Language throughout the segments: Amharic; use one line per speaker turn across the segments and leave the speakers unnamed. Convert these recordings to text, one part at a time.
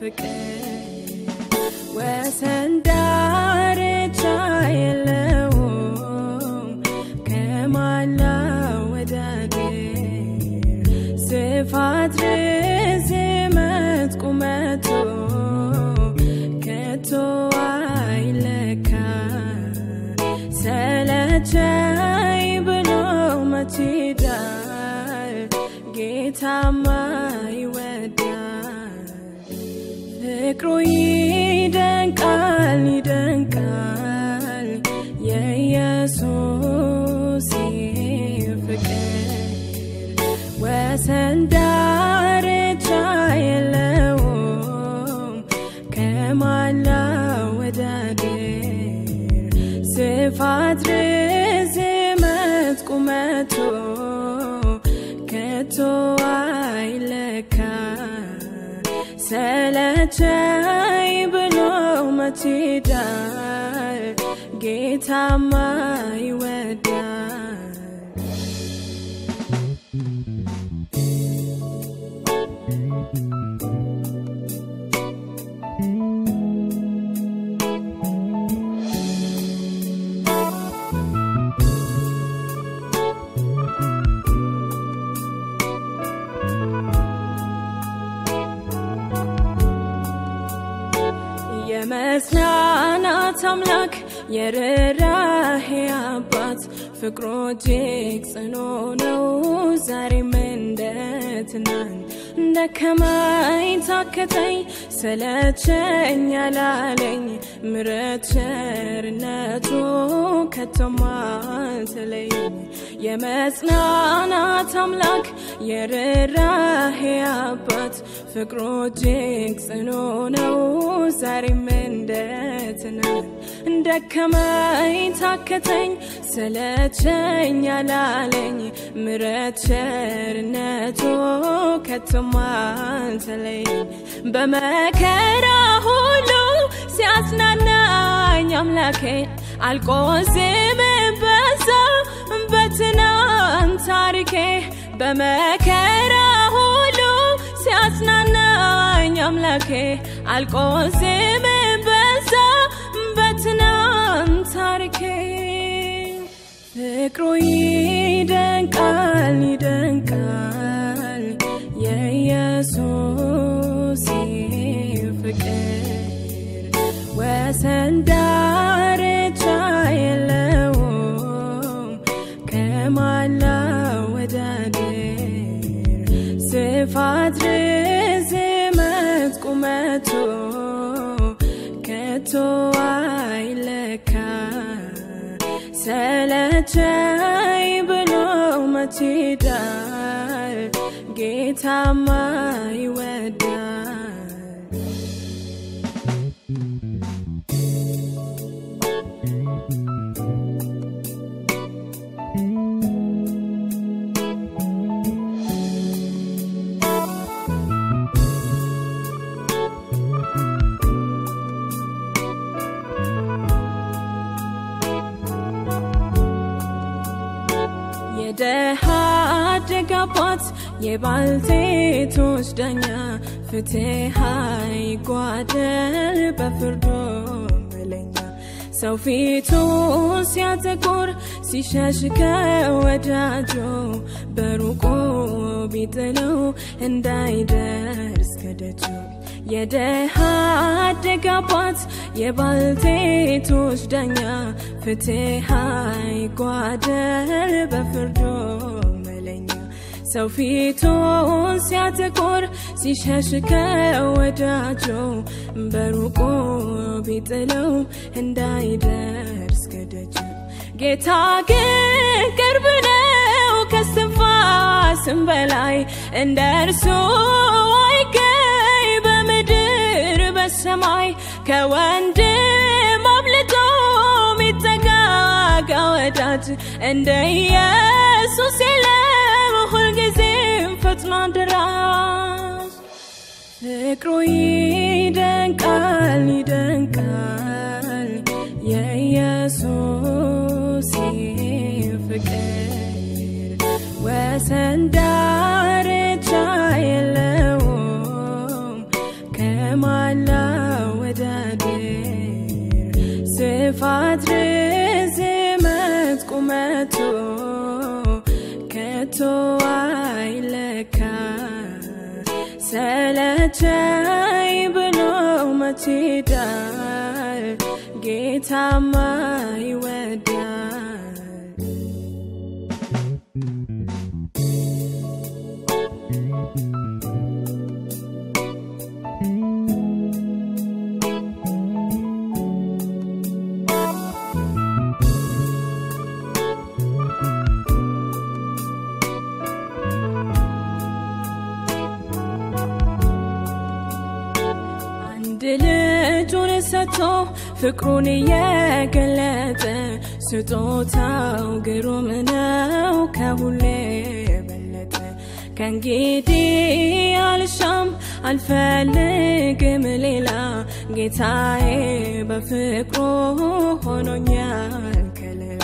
ፍቅር ወሰን ዳርቻ የለውም ከማላ ወዳድር ስፋት ርዝመት ቁመቱ ከቶ አይለካ ሰለቸኝ ብሎ መች ይሄዳል ጌታማ ይወዳል ፍቅሩ ይደንቃል ይደንቃል የኢየሱስ ፍቅር ወሰን ዳርቻ የለውም ከማላ ወዳድር ስፋት ርዝመት ቁመቱ ከቶ አይለካ ሰለቸኝ ብሎ መች ይሄዳል ጌታማ ይወዳል የመጽናናት አምላክ የርህራሄ አባት ፍቅሩ እጅግ ጽኑ ነው ዛሬም እንደ ትናንት ደከመኝ ታከተኝ ሰለቸኝ አላለኝ ምሕረት ቸርነቱ ከቶም አልተለየኝ የመጽናናት አምላክ የርህራሄ አባት ፍቅሩ እጅግ ጽኑ ነው ዛሬም እንደ ትናንት ደከመኝ ታከተኝ ሰለቸኝ አላለኝ ምሕረት ቸርነቱ ከቶም አልተለየኝ በመከራ ሁሉ ሲያጽናናኝ አምላኬ አልቆዝምም በዛው በትናንት ታሪኬ በመከራ ሁሉ ሲያጽናናኝ አምላኬ አልቆዝምም በዛው በትናንት ታሪኬ ፍቅሩ ይደንቃል ይደንቃል የኢየሱስ ፍቅር ወሰን ዳርቻ የለውም ከማላ ወዳድር ስፋት ርዝመት ቁመቱ ከቶ አይለካ ሰለቸኝ ብሎ መች ይሄዳል ጌታማ ይወዳል የደሃ አደግ አባት የባልቴቶች ዳኛ ፍትህ አይጓደል በፍርዱ መለኛ ሰው ፊቱን ሲያጠቁር ሲሸሽ ከወዳጁ በሩቁ ቢጥለው እንዳይደርስ ከደጁ የደሃ አደግ አባት የባልቴቶች ዳኛ ፍትህ አይጓደል በፍርዱ መለኛ ሰው ፊቱን ሲያጠቁር ሲሸሽ ከወዳጁ በሩቁ ቢጥለው እንዳይደርስ ከደጁ ጌታ ግን ቅርብ ነው ከስንፋስም በላይ እንደ እርሱ አይገኝ በምድር በሰማይ ከወንድም አብልጦ ሚጠጋጋ ወዳጅ እንደ ኢየሱስ የለም ሁልጊዜም ፈጥኖ ደራሽ ፍቅሩ ይደንቃል ይደንቃል የኢየሱስ ፍቅር ወሰን ዳርቻ የለውም كمالا ودادير صفات رزمت قمتو كتو عيلكا سلتشاي بلو متدار جيتا ما يودار ልጁን ሰጥቶ ፍቅሩን የገለጠ ስጦታው ግሩም ነው ከሁሉ የበለጠ ከእንግዲህ አልሻም አልፈልግም ሌላ ጌታዬ በፍቅሩ ሆኖኛል ከለላ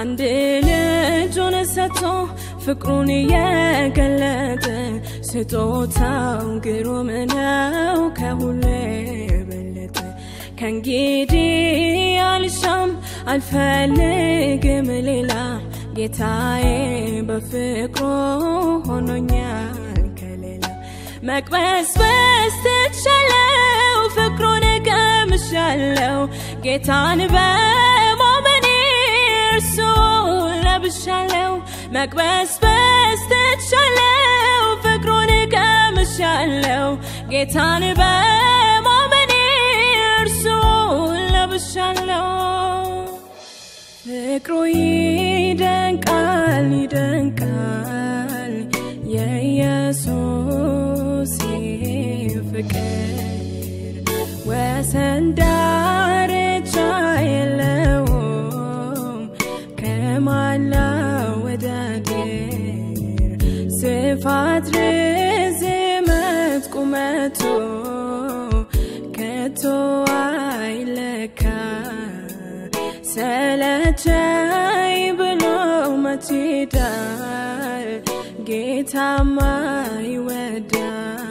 አንድ ልጁን ሰጥቶ ፍቅሩን የገለጠ ስጦታው ግሩም ነው ከሁሉ የበለጠ ከእንግዲህ አልሻም አልፈልግም ሌላ ጌታዬ በፍቅሩ ሆኖኛል ከሌላ መቅበስበስ ትችለው ፍቅሩን ቀምሻለው ጌታን በማመኔ እርሱን ለብሻለው መቅበስበስ ትችለው ፍቅሩን ቀምሻለው ጌታን በማመኔ እርሱን ለብሻለው ፍቅሩ ይደንቃል ይደንቃል የኢየሱስ ፍቅር ወሰን ዳርቻ የለውም ከማላ ወዳድር ስፋት ርዝመት ቁመቱ ከቶ አይለካ ሰለቸኝ ብሎ መትዳር ጌታማ ይወዳል